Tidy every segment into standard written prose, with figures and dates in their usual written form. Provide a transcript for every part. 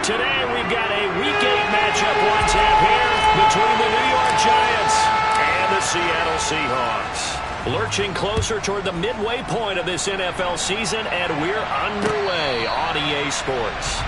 Today we've got a Week 8 matchup on tap here between the New York Giants and the Seattle Seahawks. Lurching closer toward the midway point of this NFL season, and we're underway on EA Sports.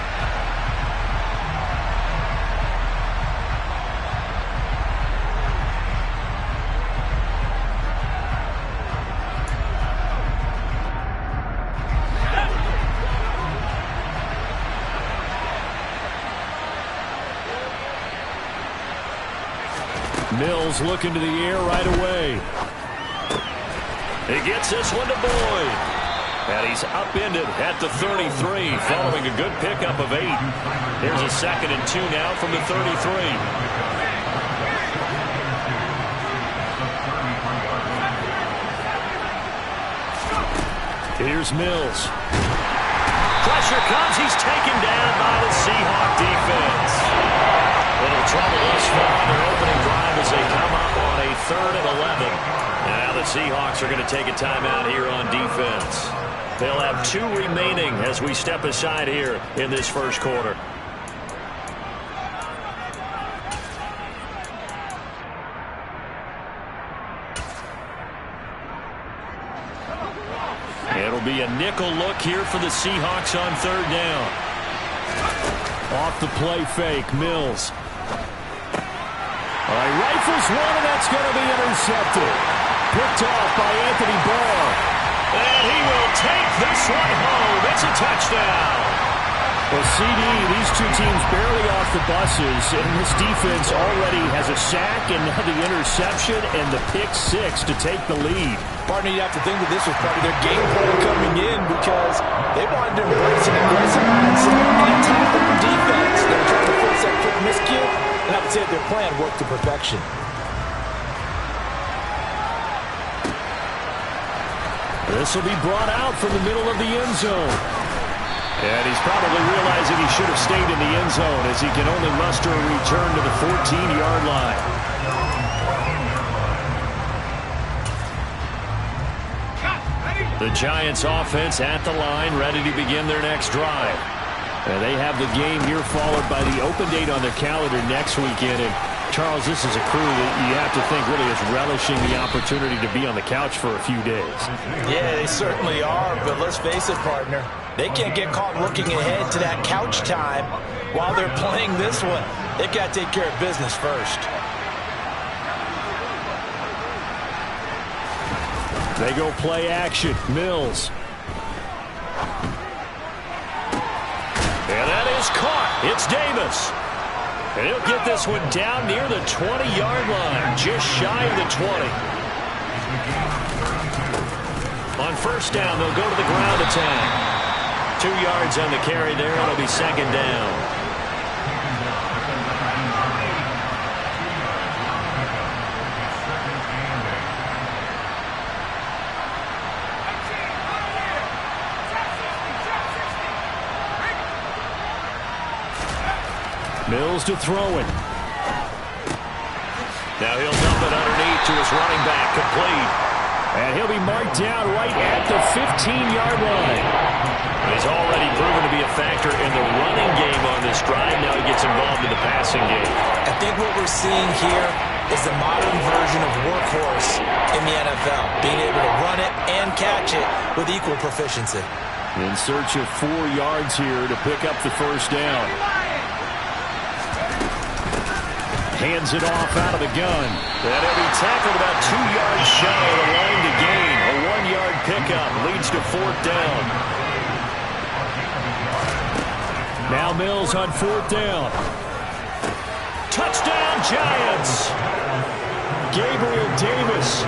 Mills looking to the air right away. He gets this one to Boyd. And he's upended at the 33, following a good pickup of 8. Here's a 2nd and 2 now from the 33. Here's Mills. Pressure comes. He's taken down by the Seahawk defense. Little trouble thus far on their opening drive as they come up on a 3rd and 11. Now the Seahawks are going to take a timeout here on defense. They'll have 2 remaining as we step aside here in this first quarter. It'll be a nickel look here for the Seahawks on 3rd down. Off the play fake, Mills. All right, rifles one, and that's going to be intercepted. Picked off by Anthony Barr. And he will take this one home. It's a touchdown. Well, CD, these 2 teams barely off the buses, and this defense already has a sack and now the interception and the pick 6 to take the lead. Partner, you have to think that this was part of their game plan coming in because they wanted to embrace an aggressive mindset and tackle the defense. They were trying to force that quick miscue, and I would say their plan worked to perfection. This will be brought out from the middle of the end zone. And he's probably realizing he should have stayed in the end zone as he can only muster a return to the 14-yard line. The Giants offense at the line, ready to begin their next drive. And they have the game here followed by the open date on their calendar next weekend. And Charles, this is a crew that you have to think really is relishing the opportunity to be on the couch for a few days. Yeah, they certainly are, but let's face it, partner. They can't get caught looking ahead to that couch time while they're playing this one. They've got to take care of business first. They go play action. Mills. And that is caught. It's Davis. And he'll get this one down near the 20-yard line, just shy of the 20. On 1st down, they'll go to the ground attack. 2 yards on the carry there. It'll be 2nd down. Mills to throw it. Now he'll dump it underneath to his running back, complete. And he'll be marked down right at the 15-yard line. He's already proven to be a factor in the running game on this drive. Now he gets involved in the passing game. I think what we're seeing here is the modern version of workhorse in the NFL, being able to run it and catch it with equal proficiency. In search of 4 yards here to pick up the 1st down. Hands it off out of the gun. And he'll be tackled about 2 yards shy of the line to gain. A 1-yard pickup leads to 4th down. Now Mills on 4th down. Touchdown, Giants! Gabriel Davis,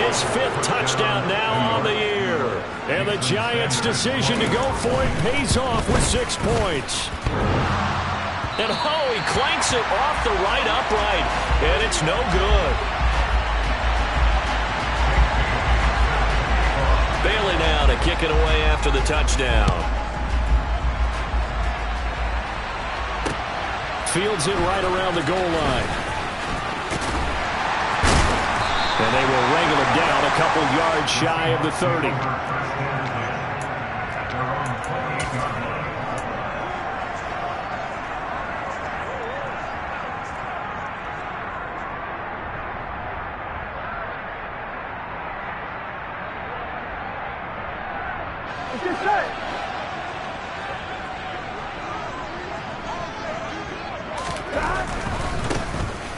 his 5th touchdown now on the year. And the Giants' decision to go for it pays off with 6 points. And oh, he clanks it off the right upright, and it's no good. Bailey now to kick it away after the touchdown. Fields it right around the goal line. And they will wrangle him down a couple yards shy of the 30.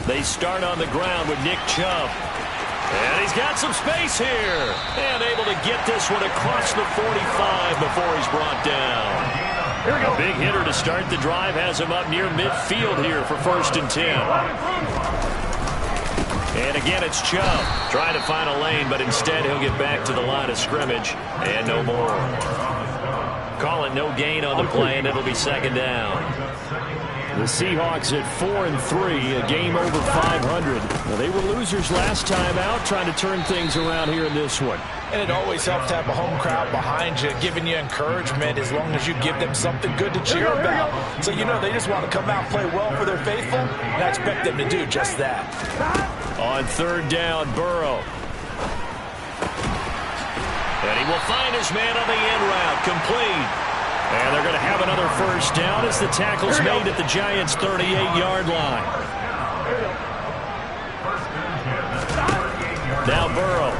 They start on the ground with Nick Chubb. And he's got some space here. And able to get this one across the 45 before he's brought down. A big hitter to start the drive has him up near midfield here for 1st and 10. And again, it's Chubb trying to find a lane, but instead he'll get back to the line of scrimmage. And no more. Call it no gain on the play, and it'll be 2nd down. The Seahawks at 4-3, a game over 500. Well, they were losers last time out, trying to turn things around here in this one. And it always helps to have a home crowd behind you, giving you encouragement as long as you give them something good to cheer about. So, you know, they just want to come out and play well for their faithful, and I expect them to do just that. On 3rd down, Burrow. And he will find his man on the end route, complete. And they're going to have another 1st down as the tackle's made at the Giants' 38-yard line. Now Burrow.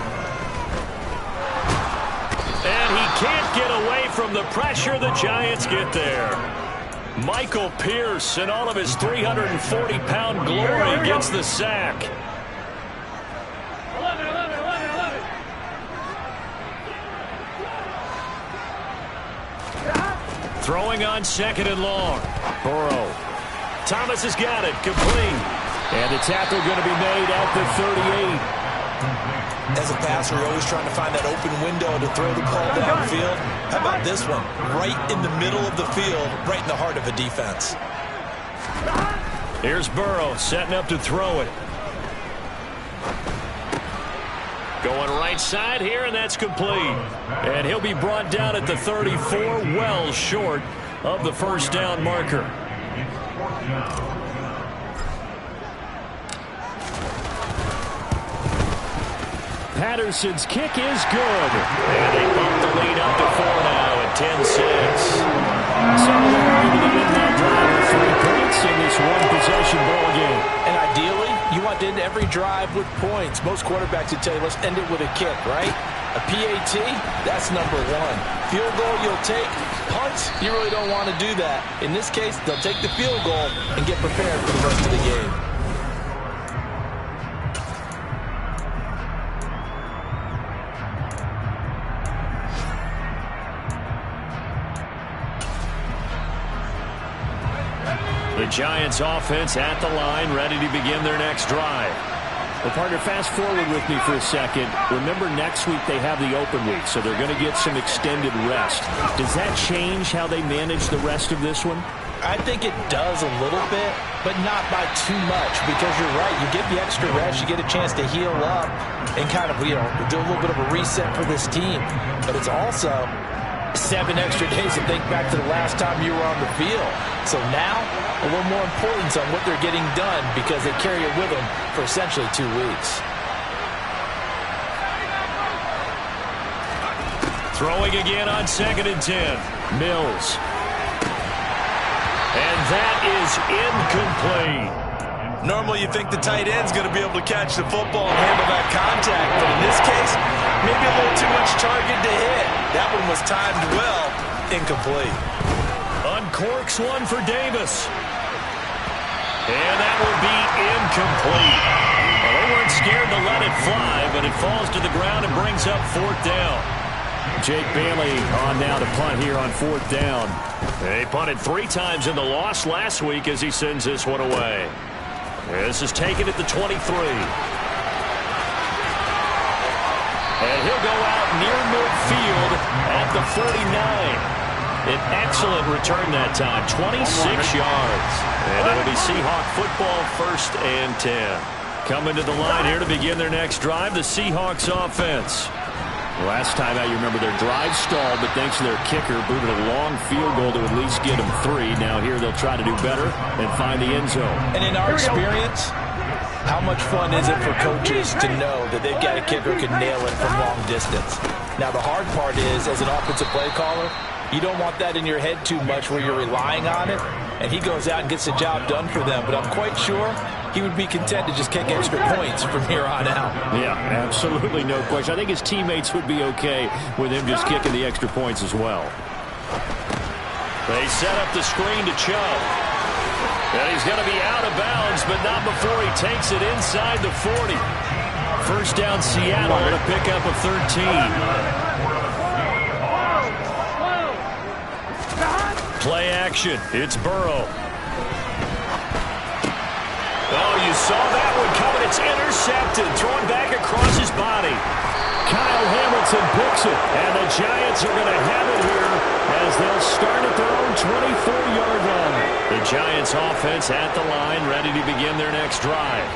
And he can't get away from the pressure. The Giants get there. Michael Pierce in all of his 340-pound glory gets the sack. Throwing on 2nd and long. Burrow. Thomas has got it. Complete. And the tackle going to be made at the 38. As a passer, you're always trying to find that open window to throw the ball downfield. How about this one? Right in the middle of the field, right in the heart of a defense. Here's Burrow setting up to throw it. Going right side here, and that's complete. And he'll be brought down at the 34, well short of the 1st down marker. Patterson's kick is good. And they bump the lead up to 4 now at 10-6. So they're able to end that drive with 3 points in this one-possession ball game. And ideally, you want to end every drive with points. Most quarterbacks would tell you, let's end it with a kick, right? A PAT, that's number 1. Field goal, you'll take. Punts, you really don't want to do that. In this case, they'll take the field goal and get prepared for the rest of the game. The Giants offense at the line, ready to begin their next drive. Well, partner, fast forward with me for a second. Remember, next week they have the open week, so they're going to get some extended rest. Does that change how they manage the rest of this one? I think it does a little bit, but not by too much, because you're right. You get the extra rest, you get a chance to heal up and kind of, you know, do a little bit of a reset for this team. But it's also 7 extra days to think back to the last time you were on the field. So now, a little more importance on what they're getting done because they carry it with them for essentially 2 weeks. Throwing again on 2nd and 10. Mills. And that is incomplete. Normally you think the tight end's going to be able to catch the football and handle that contact, but in this case, maybe a little too much target to hit. That one was timed well. Incomplete. Uncorks one for Davis. And that will be incomplete. Well, they weren't scared to let it fly, but it falls to the ground and brings up 4th down. Jake Bailey on now to punt here on 4th down. They punted 3 times in the loss last week as he sends this one away. This is taken at the 23. And he'll go out near midfield at the 49. An excellent return that time, 26 yards. And it'll be Seahawk football, 1st and 10. Coming to the line here to begin their next drive, the Seahawks offense. Last time out, you remember their drive stalled, but thanks to their kicker, booted a long field goal to at least get them 3. Now here they'll try to do better and find the end zone. And in our experience, how much fun is it for coaches to know that they've got a kicker who can nail it from long distance? Now the hard part is, as an offensive play caller, you don't want that in your head too much where you're relying on it, and he goes out and gets the job done for them. But I'm quite sure he would be content to just kick extra points from here on out. Yeah, absolutely no question. I think his teammates would be okay with him just kicking the extra points as well. They set up the screen to Chubb. And he's going to be out of bounds, but not before he takes it inside the 40. First down, Seattle on a pickup of 13. Play action. It's Burrow. Oh, you saw that one coming. It's intercepted. Thrown back across his body. Kyle Hamilton picks it. And the Giants are going to have it here as they'll start at their own 24-yard line. The Giants offense at the line, ready to begin their next drive.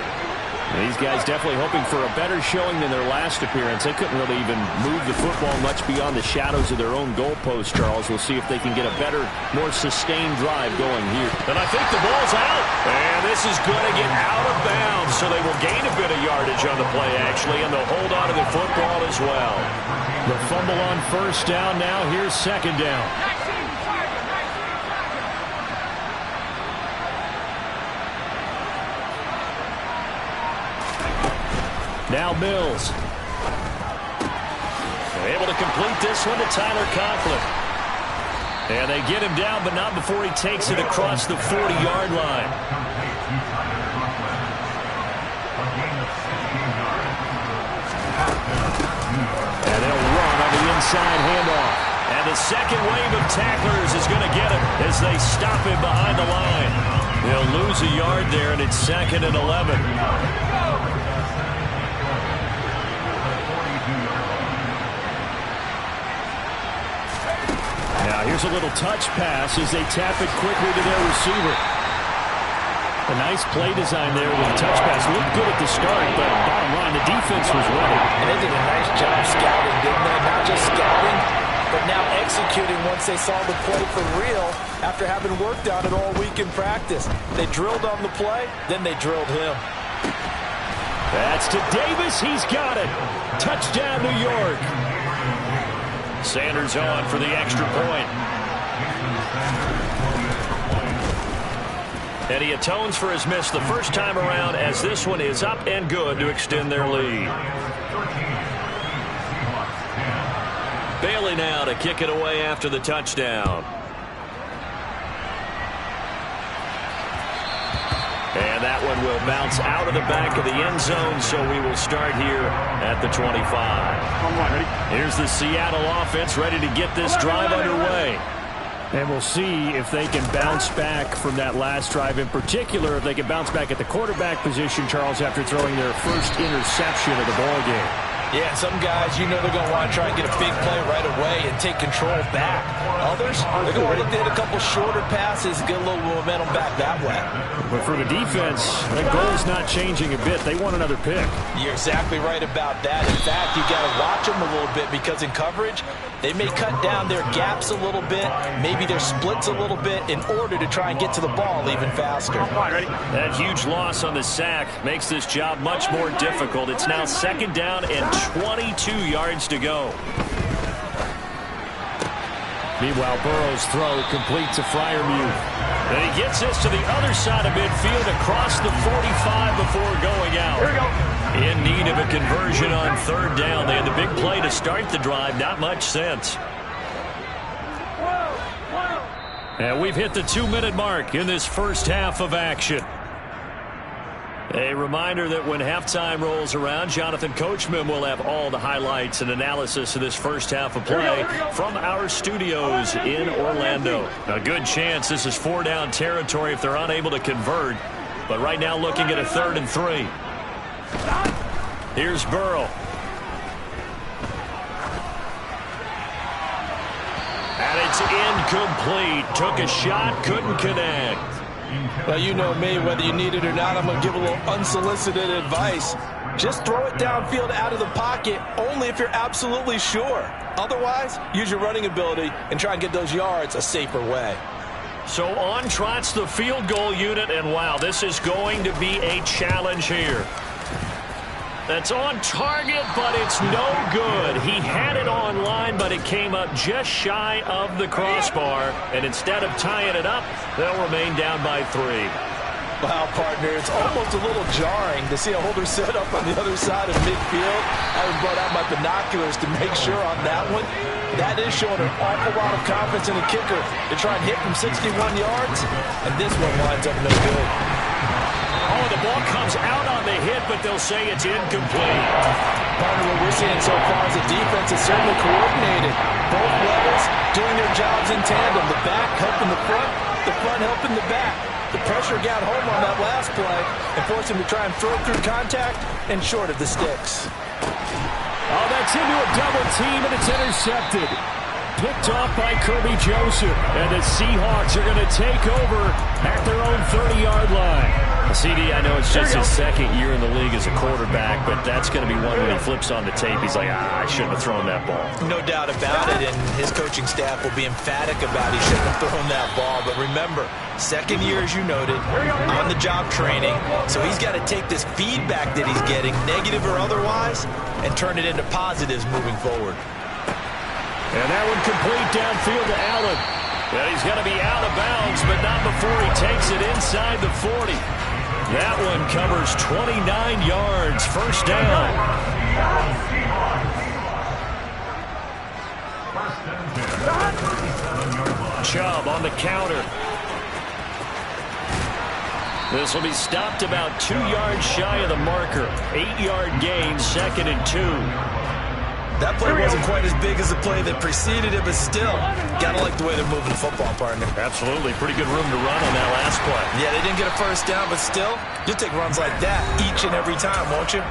These guys definitely hoping for a better showing than their last appearance. They couldn't really even move the football much beyond the shadows of their own goalpost, Charles. We'll see if they can get a better, more sustained drive going here. And I think the ball's out. And this is going to get out of bounds, so they will gain a bit of yardage on the play, actually, and they'll hold on to the football as well. The fumble on first down now. Here's second down. Now Mills. They're able to complete this one to Tyler Conklin. And they get him down, but not before he takes it across the 40-yard line. And they'll run on the inside handoff. And the second wave of tacklers is going to get him as they stop him behind the line. They'll lose a yard there, and it's 2nd and 11. Now here's a little touch pass as they tap it quickly to their receiver. A nice play design there with a touch pass. Looked good at the start, but bottom line, the defense was ready. And they did a nice job scouting, didn't they? Not just scouting, but now executing once they saw the play for real after having worked on it all week in practice. They drilled on the play, then they drilled him. That's to Davis. He's got it. Touchdown, New York. Sanders on for the extra point. And he atones for his miss the first time around as this one is up and good to extend their lead. Bailey now to kick it away after the touchdown. And that one will bounce out of the back of the end zone, so we will start here at the 25. Here's the Seattle offense ready to get this drive underway. And we'll see if they can bounce back from that last drive. In particular, if they can bounce back at the quarterback position, Charles, after throwing their first interception of the ballgame. Yeah, some guys, you know they're going to want to try and get a big play right away and take control back. Others, they're going to look to hit a couple shorter passes and get a little momentum back that way. But for the defense, the goal's not changing a bit. They want another pick. You're exactly right about that. In fact, you got to watch them a little bit because in coverage, they may cut down their gaps a little bit, maybe their splits a little bit in order to try and get to the ball even faster. That huge loss on the sack makes this job much more difficult. It's now second down and 22 yards to go. Meanwhile, Burrow's throw complete to Freiermuth. And he gets this to the other side of midfield across the 45 before going out. Here we go. In need of a conversion on third down. They had the big play to start the drive. Not much sense. And we've hit the 2-minute mark in this first half of action. A reminder that when halftime rolls around, Jonathan Coachman will have all the highlights and analysis of this first half of play from our studios in Orlando. A good chance this is 4-down territory if they're unable to convert. But right now looking at a 3rd and 3. Here's Burrow. And it's incomplete. Took a shot, couldn't connect. Well, you know me, whether you need it or not, I'm going to give a little unsolicited advice. Just throw it downfield out of the pocket only if you're absolutely sure. Otherwise, use your running ability and try and get those yards a safer way. So on trots the field goal unit, and wow, this is going to be a challenge here. That's on target, but it's no good. He had it on line, but it came up just shy of the crossbar. And instead of tying it up, they'll remain down by 3. Wow, partner, it's almost a little jarring to see a holder set up on the other side of midfield. I haven't brought out my binoculars to make sure on that one. That is showing an awful lot of confidence in the kicker to try and hit from 61 yards, and this one lines up no good. Oh, the ball comes out on the hit, but they'll say it's incomplete. Partner, what we're seeing so far is the defense is certainly coordinated. Both levels doing their jobs in tandem. The back helping the front helping the back. The pressure got home on that last play and forced him to try and throw through contact and short of the sticks. Oh, that's into a double team, and it's intercepted. Picked off by Kirby Joseph, and the Seahawks are going to take over at their own 30-yard line. CD, I know it's just his second year in the league as a quarterback, but that's going to be one when he flips on the tape. He's like, I shouldn't have thrown that ball. No doubt about it, and his coaching staff will be emphatic about he shouldn't have thrown that ball. But remember, second year, as you noted, on-the-job training, so he's got to take this feedback that he's getting, negative or otherwise, and turn it into positives moving forward. And that one complete downfield to Allen. Well, he's going to be out of bounds, but not before he takes it inside the 40. That one covers 29 yards. First down. Chubb on the counter. This will be stopped about 2 yards shy of the marker. 8-yard gain, 2nd and 2. That play wasn't quite as big as the play that preceded it, but still, gotta like the way they're moving the football, partner. Absolutely. Pretty good room to run on that last play. Yeah, they didn't get a first down, but still, you'll take runs like that each and every time, won't you?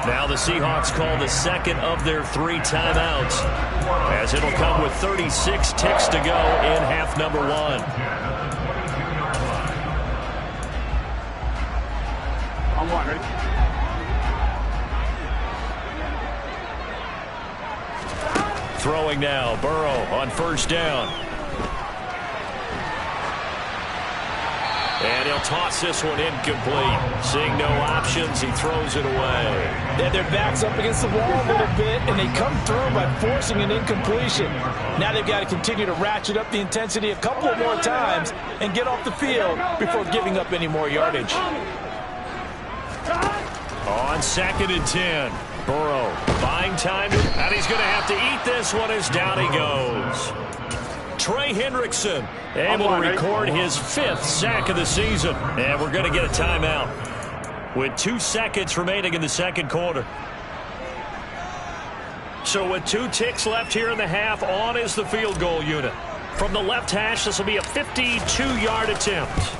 Now the Seahawks call the second of their 3 timeouts, as it'll come with 36 ticks to go in half number 1. Ready? Throwing now, Burrow on first down. And he'll toss this one incomplete. Seeing no options, he throws it away. They had their backs up against the wall a little bit, and they come through by forcing an incompletion. Now they've got to continue to ratchet up the intensity a couple of more times and get off the field before giving up any more yardage. On 2nd and 10. Burrow buying time, and he's going to have to eat this one as down he goes. Trey Hendrickson able to record his 5th sack of the season, and we're going to get a timeout with 2 seconds remaining in the second quarter. So with 2 ticks left here in the half, on is the field goal unit. From the left hash, this will be a 52-yard attempt.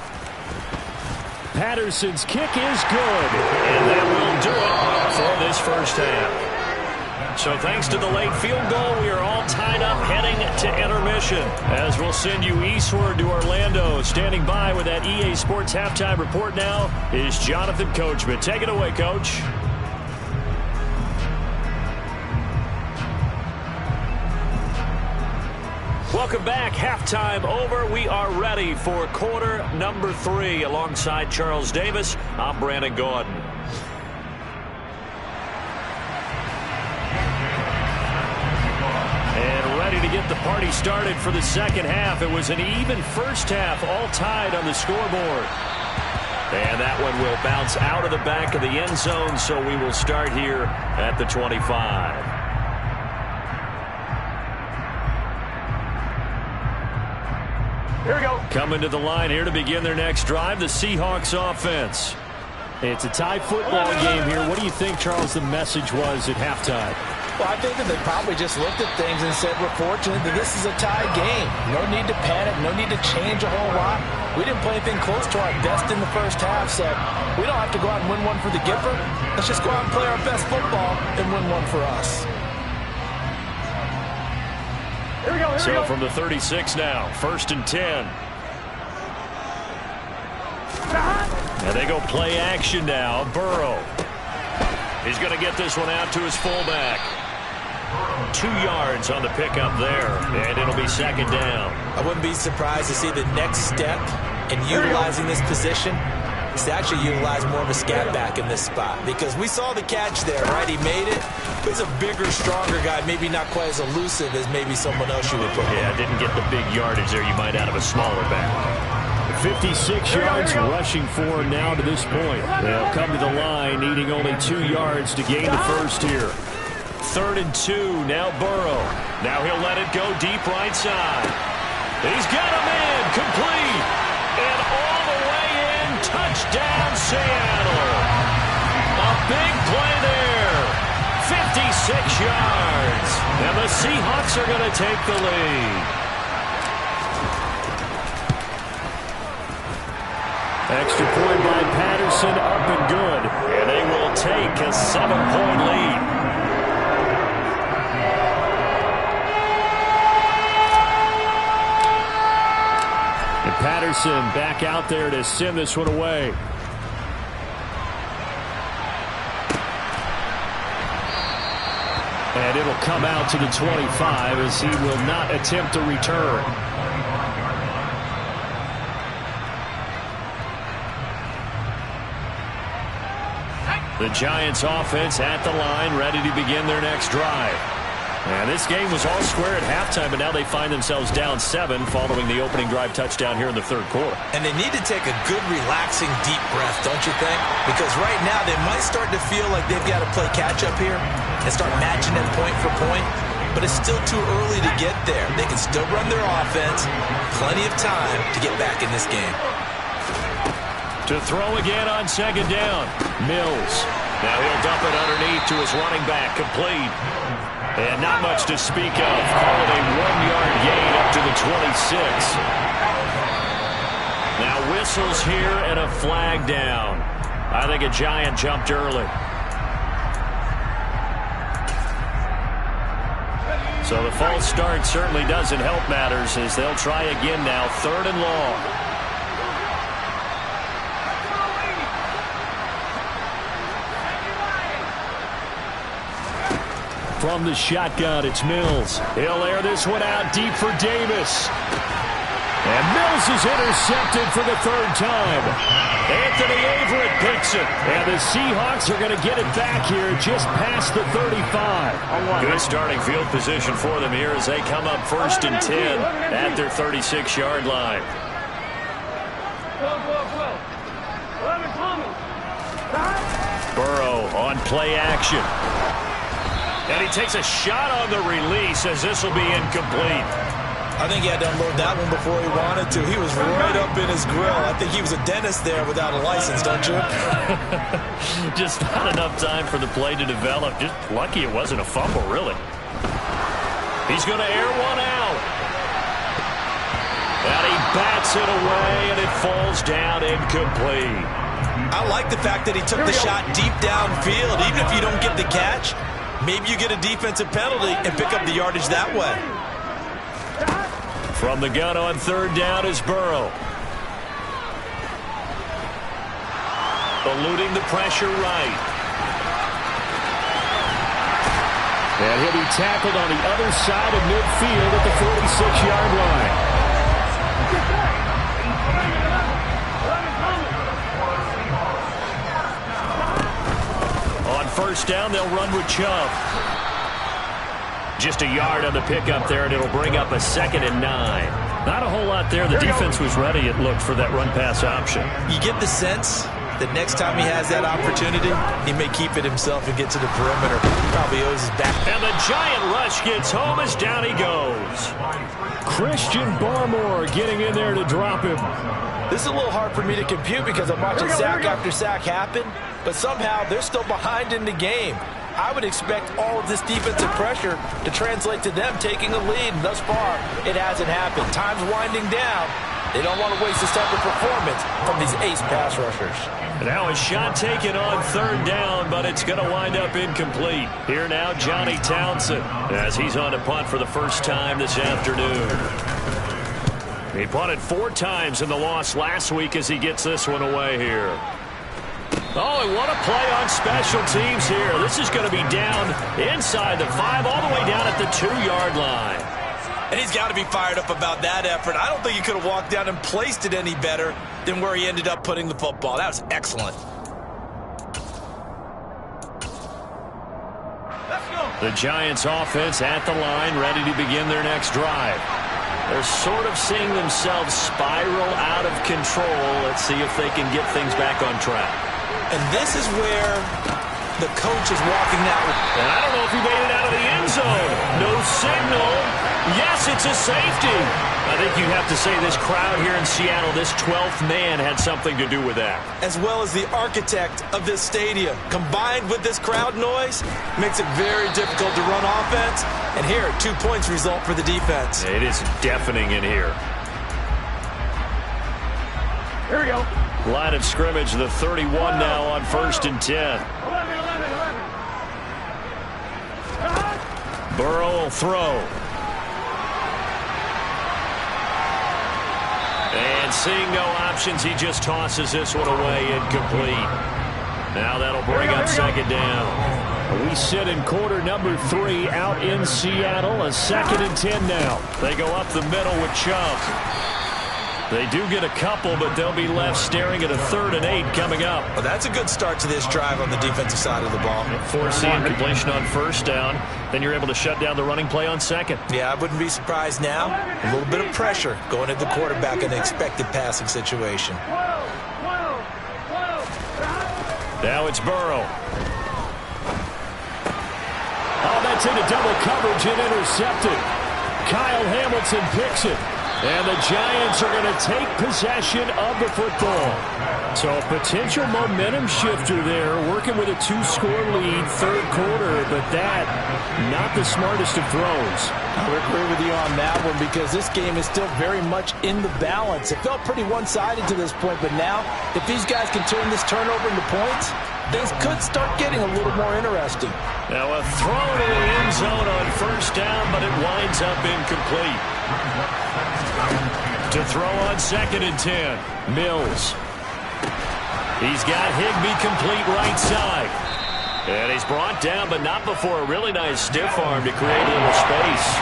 Patterson's kick is good, and that will do it for this first half. So thanks to the late field goal, we are all tied up heading to intermission, as we'll send you eastward to Orlando. Standing by with that EA Sports halftime report now is Jonathan Coachman. Take it away, Coach. Welcome back. Halftime over. We are ready for quarter number 3. Alongside Charles Davis, I'm Brandon Gordon. And ready to get the party started for the second half. It was an even first half, all tied on the scoreboard. And that one will bounce out of the back of the end zone, so we will start here at the 25. Here we go. Coming to the line here to begin their next drive, the Seahawks offense. It's a tie football game here. What do you think, Charles, the message was at halftime? Well, I think that they probably just looked at things and said, we're fortunate that this is a tie game. No need to panic, no need to change a whole lot. We didn't play anything close to our best in the first half, so we don't have to go out and win one for the Gipper. Let's just go out and play our best football and win one for us. Here we go. So from the 36 now, 1st and 10. And they go play action now. Burrow. He's going to get this one out to his fullback. 2 yards on the pickup there, and it'll be 2nd down. I wouldn't be surprised to see the next step in utilizing this position is to actually utilize more of a scat back in this spot, because we saw the catch there, right? He made it. He's a bigger, stronger guy, maybe not quite as elusive as maybe someone else you would put. Yeah, didn't get the big yardage there you might out of a smaller back. 56 yards rushing for now to this point. They'll come to the line, needing only 2 yards to gain the first here. 3rd and 2, now Burrow. Now he'll let it go deep right side. He's got him in, complete. And all the way in, touchdown Seattle. A big play there. 56 yards. And the Seahawks are going to take the lead. Extra point by Patterson, up and good. And they will take a 7-point lead. And Patterson back out there to send this one away. And it'll come out to the 25 as he will not attempt to return. The Giants offense at the line, ready to begin their next drive. And this game was all square at halftime, but now they find themselves down 7 following the opening drive touchdown here in the 3rd quarter. And they need to take a good, relaxing, deep breath, don't you think? Because right now they might start to feel like they've got to play catch-up here and start matching them point for point. But it's still too early to get there. They can still run their offense. Plenty of time to get back in this game. To throw again on 2nd down. Mills. Now he'll dump it underneath to his running back. Complete. And not much to speak of. Call it a 1-yard gain up to the 26. Now whistles here and a flag down. I think a Giant jumped early. So the false start certainly doesn't help matters as they'll try again now. 3rd and long. From the shotgun, it's Mills. He'll air this one out deep for Davis. And Mills is intercepted for the 3rd time. Anthony Averett picks it. And the Seahawks are going to get it back here just past the 35. Good starting field position for them here as they come up 1st and 10 at their 36-yard line. Burrow on play action. And he takes a shot on the release as this will be incomplete. I think he had to unload that one before he wanted to. He was right up in his grill. I think he was a dentist there without a license, don't you? Just not enough time for the play to develop. Just lucky it wasn't a fumble, really. He's going to air one out. And he bats it away, and it falls down incomplete. I like the fact that he took the shot deep downfield. Even if you don't get the catch, maybe you get a defensive penalty and pick up the yardage that way. From the gun on 3rd down is Burrow. Eluding the pressure right. And he'll be tackled on the other side of midfield at the 46-yard line. On 1st down, they'll run with Chubb. Just a yard on the pickup there, and it'll bring up a 2nd and 9. Not a whole lot there. The defense was ready, it looked, for that run-pass option. You get the sense that next time he has that opportunity, he may keep it himself and get to the perimeter. Probably owes his back. And the Giant rush gets home as down he goes. Christian Barmore getting in there to drop him. This is a little hard for me to compute because I'm watching sack after sack happen, but somehow they're still behind in the game. I would expect all of this defensive pressure to translate to them taking a lead. And thus far, it hasn't happened. Time's winding down. They don't want to waste this type of performance from these ace pass rushers. And now a shot taken on 3rd down, but it's going to wind up incomplete. Here now, Johnny Townsend, as he's on to punt for the first time this afternoon. He punted 4 times in the loss last week as he gets this one away here. Oh, and what a play on special teams here. This is going to be down inside the 5, all the way down at the 2-yard line. And he's got to be fired up about that effort. I don't think he could have walked down and placed it any better than where he ended up putting the football. That was excellent. The Giants offense at the line, ready to begin their next drive. They're sort of seeing themselves spiral out of control. Let's see if they can get things back on track. And this is where the coach is walking out. And I don't know if he made it out of the end zone. No signal. Yes, it's a safety. I think you have to say this crowd here in Seattle, this 12th man had something to do with that. As well as the architect of this stadium. Combined with this crowd noise, makes it very difficult to run offense. And here, 2 points result for the defense. It is deafening in here. Here we go. Line of scrimmage, the 31 now on 1st and 10. 11. Burrow will throw. And seeing no options, he just tosses this one away, incomplete. Now that'll bring up 2nd down. We sit in quarter number 3 out in Seattle. A 2nd and 10 now. They go up the middle with Chubb. They do get a couple, but they'll be left staring at a 3rd and 8 coming up. Well, that's a good start to this drive on the defensive side of the ball. Force the incompletion on 1st down. Then you're able to shut down the running play on 2nd. Yeah, I wouldn't be surprised now. A little bit of pressure going at the quarterback in an expected passing situation. Now it's Burrow. Oh, that's into double coverage and intercepted. Kyle Hamilton picks it. And the Giants are going to take possession of the football. So a potential momentum shifter there, working with a 2-score lead, 3rd quarter, but that, not the smartest of throws. I would agree with you on that one because this game is still very much in the balance. It felt pretty one-sided to this point, but now, if these guys can turn this turnover into points, things could start getting a little more interesting. Now a throw to the end zone on 1st down, but it winds up incomplete. To throw on 2nd and 10, Mills. He's got Higbee complete right side. And he's brought down, but not before a really nice stiff arm to create a little space.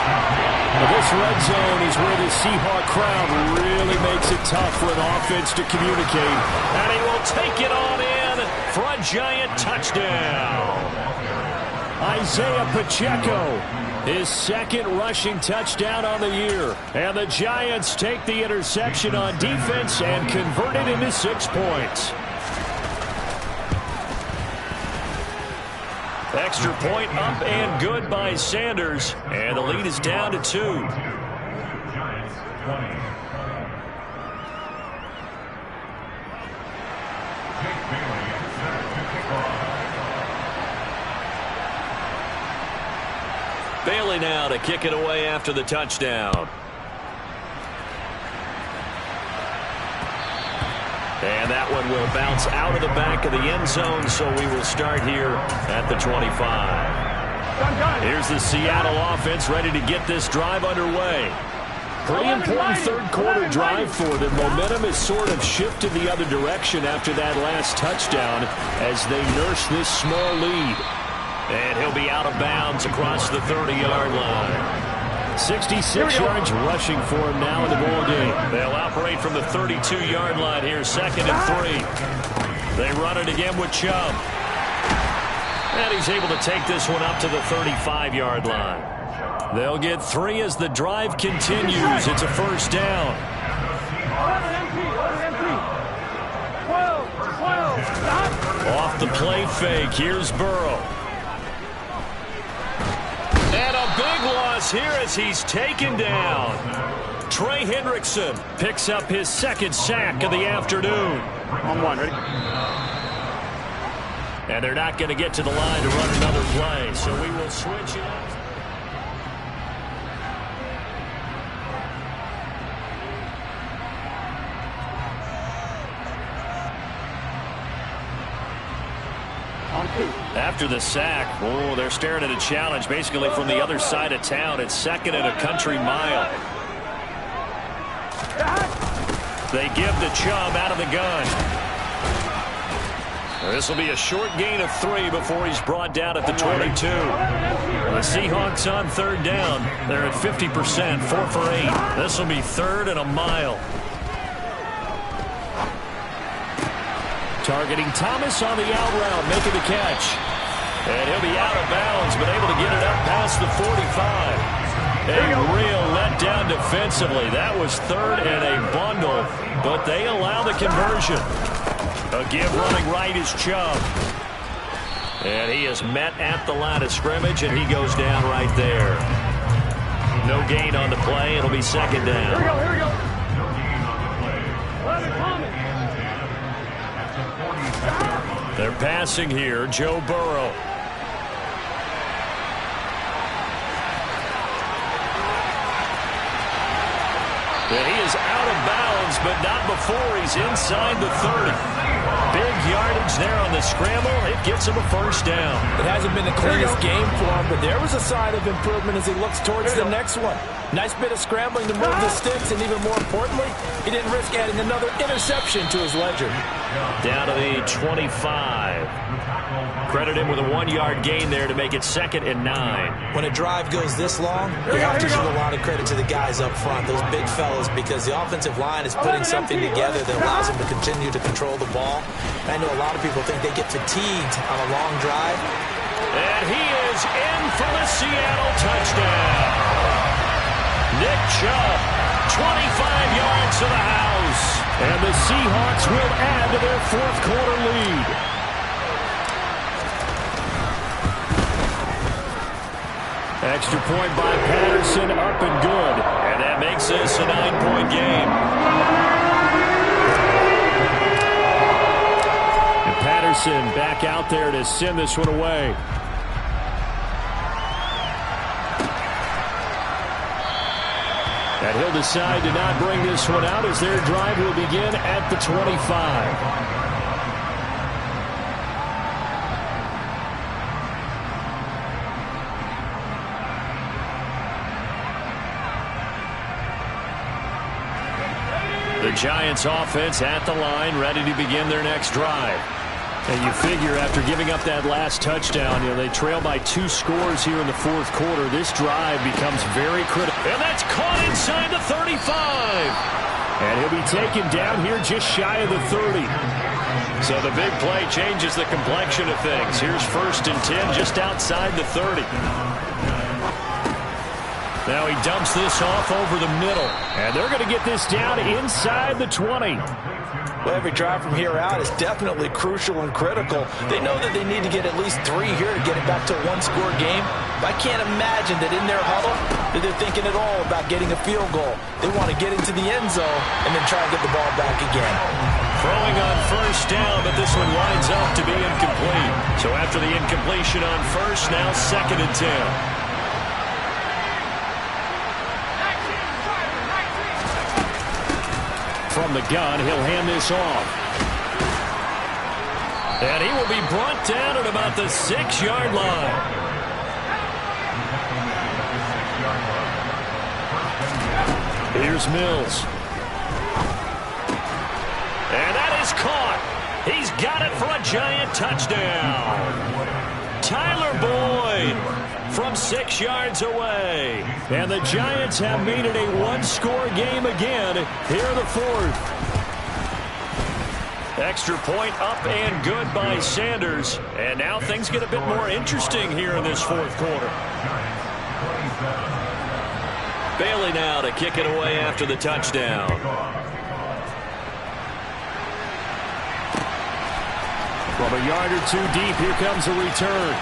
Well, this red zone is where the Seahawk crowd really makes it tough for an offense to communicate. And he will take it on in for a Giant touchdown. Isaiah Pacheco, his 2nd rushing touchdown on the year. And the Giants take the interception on defense and convert it into 6 points. Extra point up and good by Sanders. And the lead is down to 2. Bailey now to kick it away after the touchdown. And that one will bounce out of the back of the end zone, so we will start here at the 25. Here's the Seattle offense ready to get this drive underway. Pretty important 3rd quarter drive for them. Momentum has sort of shifted the other direction after that last touchdown as they nurse this small lead. And he'll be out of bounds across the 30-yard line. 66 yards rushing for him now in the ball game. They'll operate from the 32-yard line here, 2nd and 3. They run it again with Chubb. And he's able to take this one up to the 35-yard line. They'll get 3 as the drive continues. It's a 1st down. 12. Off the play fake, here's Burrow. And a big loss here as he's taken down. Trey Hendrickson picks up his 2nd sack of the afternoon. On 1, ready? And they're not going to get to the line to run another play, so we will switch it up. After the sack, they're staring at a challenge basically from the other side of town. It's 2nd and a country mile. They give to Chubb out of the gun. This will be a short gain of 3 before he's brought down at the 22. The Seahawks on 3rd down. They're at 50%, 4 for 8. This will be 3rd and a mile. Targeting Thomas on the out route, making the catch. And he'll be out of bounds, but able to get it up past the 45. A real letdown defensively. That was third and a bundle, but they allow the conversion. A give running right is Chubb. And he is met at the line of scrimmage, and he goes down right there. No gain on the play. It'll be second down. Here we go, here we go. They're passing here. Joe Burrow. And he is out of bounds, but not before he's inside the 30. Big yardage there on the scramble. It gets him a first down. It hasn't been the cleanest game for him, but there was a sign of improvement as he looks towards the next one. Nice bit of scrambling to move the sticks, and even more importantly, he didn't risk adding another interception to his ledger. Down to the 25. Credit him with a 1-yard gain there to make it 2nd and 9. When a drive goes this long, you have to show a lot of credit to the guys up front, those big fellas, because the offensive line is putting something together that allows them to continue to control the ball. I know a lot of people think they get fatigued on a long drive. And he is in for the Seattle touchdown. Nick Chubb, 25 yards to the house. And the Seahawks will add to their 4th quarter lead. Extra point by Patterson, up and good. And that makes this a 9-point game. And Patterson back out there to send this one away. And he'll decide to not bring this one out as their drive will begin at the 25. The Giants offense at the line, ready to begin their next drive. And you figure after giving up that last touchdown, they trail by 2 scores here in the 4th quarter. This drive becomes very critical. And that's caught inside the 35. And he'll be taken down here just shy of the 30. So the big play changes the complexion of things. Here's 1st and 10 just outside the 30. Now he dumps this off over the middle. And they're going to get this down inside the 20. Well, every drive from here out is definitely crucial and critical. They know that they need to get at least 3 here to get it back to a 1-score game. But I can't imagine that in their huddle that they're thinking at all about getting a field goal. They want to get into the end zone and then try and get the ball back again. Throwing on 1st down, but this one winds up to be incomplete. So after the incompletion on 1st, now 2nd and 10. From the gun, he'll hand this off. And he will be brought down at about the 6-yard line. Here's Mills. And that is caught. He's got it for a Giant touchdown. Tyler Boyd from 6 yards away. And the Giants have made it a 1-score game again here in the 4th. Extra point up and good by Sanders. And now things get a bit more interesting here in this 4th quarter. Bailey now to kick it away after the touchdown. From a yard or 2 deep, here comes a return.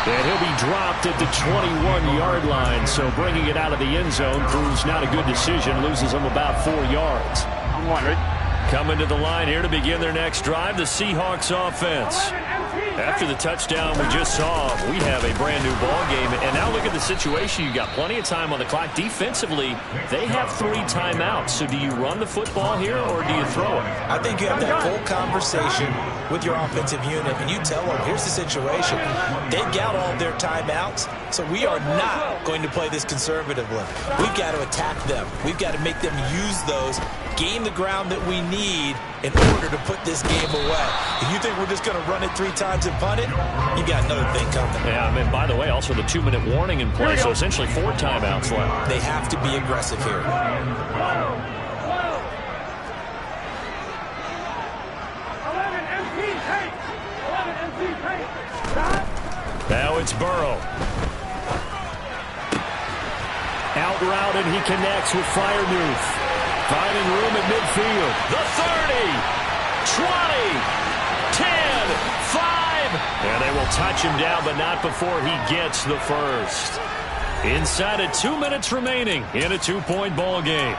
And he'll be dropped at the 21-yard line, so bringing it out of the end zone proves not a good decision, loses him about 4 yards. I'm wondering. Coming to the line here to begin their next drive, the Seahawks offense. After the touchdown we just saw, we have a brand new ball game. And now look at the situation. You've got plenty of time on the clock. Defensively, they have 3 timeouts. So do you run the football here or do you throw it? I think you have that full conversation with your offensive unit, and you tell them, here's the situation. They've got all their timeouts, so we are not going to play this conservatively. We've got to attack them. We've got to make them use those, gain the ground that we need in order to put this game away. If you think we're just going to run it 3 times and punt it, you got another thing coming. Yeah, I mean, by the way, also the 2-minute warning in play, so essentially 4 timeouts left. They have to be aggressive here. Now it's Burrow. out route, and he connects with Freiermuth. Finding room at midfield. The 30, 20, 10, 5. And they will touch him down, but not before he gets the first. Inside of 2 minutes remaining in a 2-point ball game.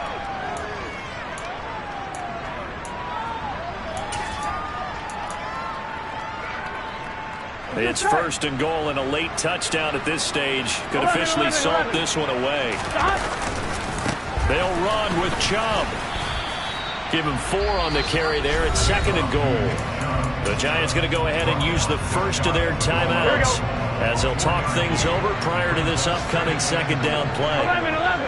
It's first and goal and a late touchdown at this stage. Could officially salt this one away. They'll run with Chubb. Give him 4 on the carry there. It's second and goal. The Giants going to go ahead and use the first of their timeouts as they'll talk things over prior to this upcoming second down play. 11.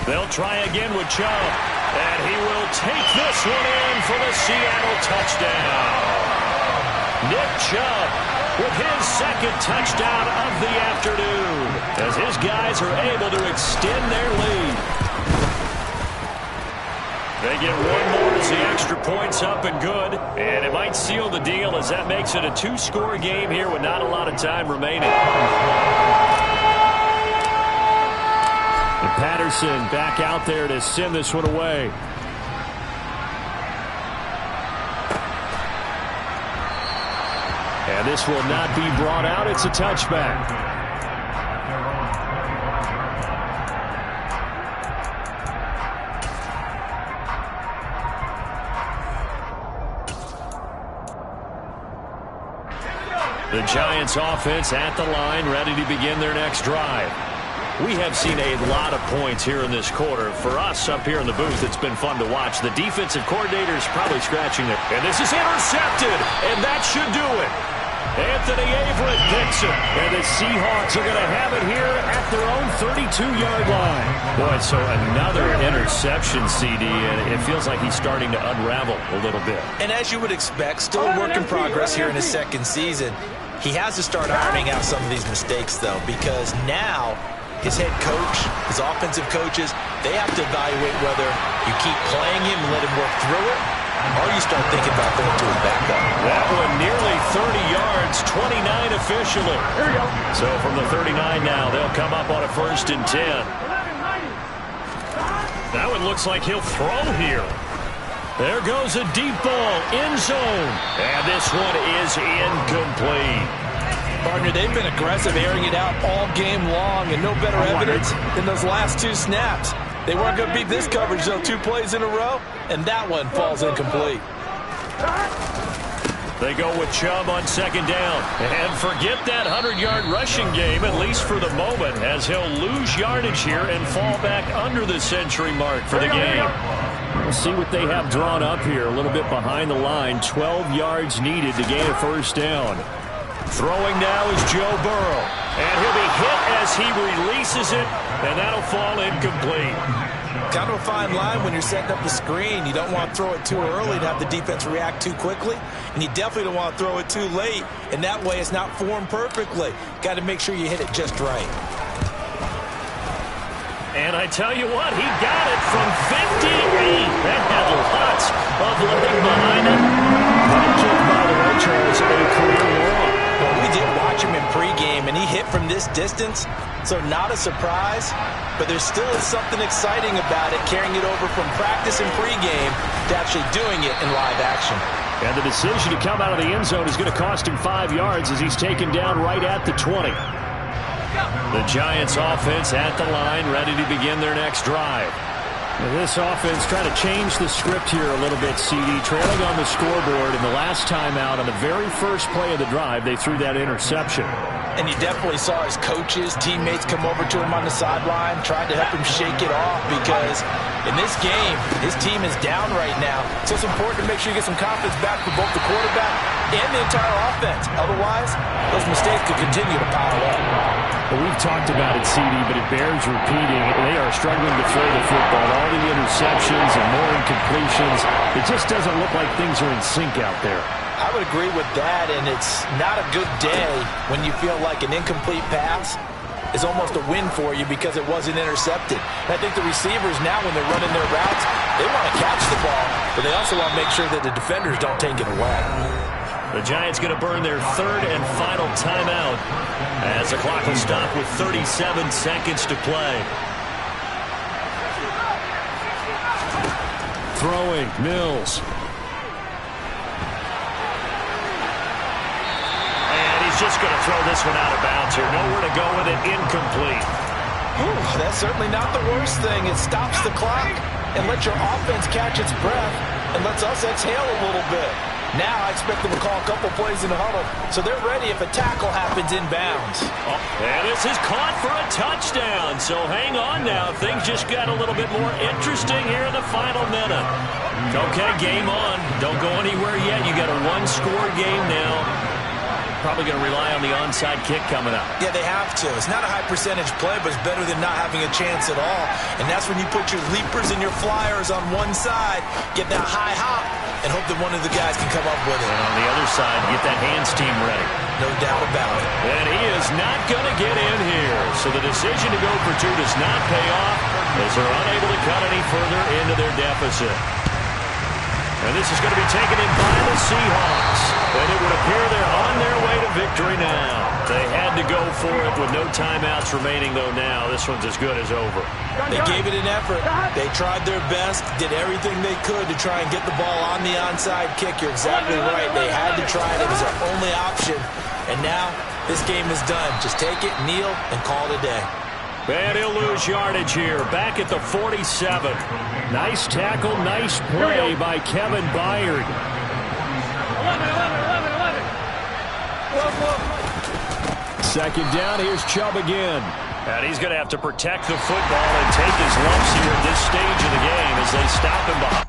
They'll try again with Chubb. And he will take this one in for the Seattle touchdown. Nick Chubb with his second touchdown of the afternoon as his guys are able to extend their lead. They get one more as the extra point's up and good. And it might seal the deal as that makes it a 2-score game here with not a lot of time remaining. And Patterson back out there to send this one away. And this will not be brought out. It's a touchback. The Giants offense at the line, ready to begin their next drive. We have seen a lot of points here in this quarter. For us up here in the booth, it's been fun to watch. The defensive coordinator's probably scratching their... And this is intercepted, and that should do it. Anthony Averett picks it, and the Seahawks are going to have it here at their own 32-yard line. Boy, so another interception, CD, and it feels like he's starting to unravel a little bit. And as you would expect, still a work in progress here in his second season. He has to start ironing out some of these mistakes, though, because now his head coach, his offensive coaches, they have to evaluate whether you keep playing him and let him work through it, or you start thinking about going to his backup. That one nearly 30 yards, 29 officially. Here we go. So from the 39 now, they'll come up on a 1st and 10. That one looks like he'll throw here. There goes a deep ball, end zone. And this one is incomplete. Partner, they've been aggressive, airing it out all game long, and no better evidence than those last 2 snaps. They weren't going to beat this coverage, though, 2 plays in a row, and that one falls incomplete. They go with Chubb on second down. And forget that 100-yard rushing game, at least for the moment, as he'll lose yardage here and fall back under the century mark for the game. We'll see what they have drawn up here. A little bit behind the line. 12 yards needed to gain a first down. Throwing now is Joe Burrow. And he'll be hit as he releases it, and that'll fall incomplete. Kind of a fine line when you're setting up the screen. You don't want to throw it too early to have the defense react too quickly, and you definitely don't want to throw it too late, and that way it's not formed perfectly. Got to make sure you hit it just right. And I tell you what, he got it from 58. That had lots of leg behind it. That kick, by the way, Charles, a career long. Well, we did watch him in pregame, and he hit from this distance, so not a surprise. But there still is something exciting about it, carrying it over from practice and pregame to actually doing it in live action. And the decision to come out of the end zone is going to cost him 5 yards as he's taken down right at the 20. The Giants offense at the line, ready to begin their next drive. And this offense trying to change the script here a little bit, CD. Trailing on the scoreboard, and the last time out on the very first play of the drive, they threw that interception. And you definitely saw his coaches, teammates come over to him on the sideline, tried to help him shake it off, because in this game, his team is down right now. So it's important to make sure you get some confidence back for both the quarterback and the entire offense. Otherwise, those mistakes could continue to pile up. Well, we've talked about it, CD, but it bears repeating. They are struggling to throw the football. All the interceptions and more incompletions. It just doesn't look like things are in sync out there. I would agree with that, and it's not a good day when you feel like an incomplete pass is almost a win for you because it wasn't intercepted. And I think the receivers now, when they're running their routes, they want to catch the ball, but they also want to make sure that the defenders don't take it away. The Giants going to burn their third and final timeout as the clock will stop with 37 seconds to play. Throwing, Mills. And he's just going to throw this one out of bounds here. Nowhere to go with it. Incomplete. Whew, that's certainly not the worst thing. It stops the clock and lets your offense catch its breath and lets us exhale a little bit. Now I expect them to call a couple plays in the huddle, so they're ready if a tackle happens inbounds. Oh, and this is caught for a touchdown. So hang on now. Things just got a little bit more interesting here in the final minute. Okay, game on. Don't go anywhere yet. You got a one-score game now. Probably going to rely on the onside kick coming up. Yeah, they have to. It's not a high-percentage play, but it's better than not having a chance at all. And that's when you put your leapers and your flyers on one side, get that high hop, and hope that one of the guys can come up with it. And on the other side, get that hands team ready. No doubt about it. And he is not going to get in here. So the decision to go for two does not pay off as they're unable to cut any further into their deficit. And this is going to be taken in by the Seahawks. And it would appear they're on their way to victory now. They had to go for it with no timeouts remaining, though, now. This one's as good as over. They gave it an effort. They tried their best, did everything they could to try and get the ball on the onside kick. You're exactly right. They had to try it. It was their only option. And now this game is done. Just take it, kneel, and call it a day. And he'll lose yardage here, back at the 47. Nice tackle, nice play by Kevin Byard. 11. Second down, here's Chubb again. And he's going to have to protect the football and take his lumps here at this stage of the game as they stop him behind.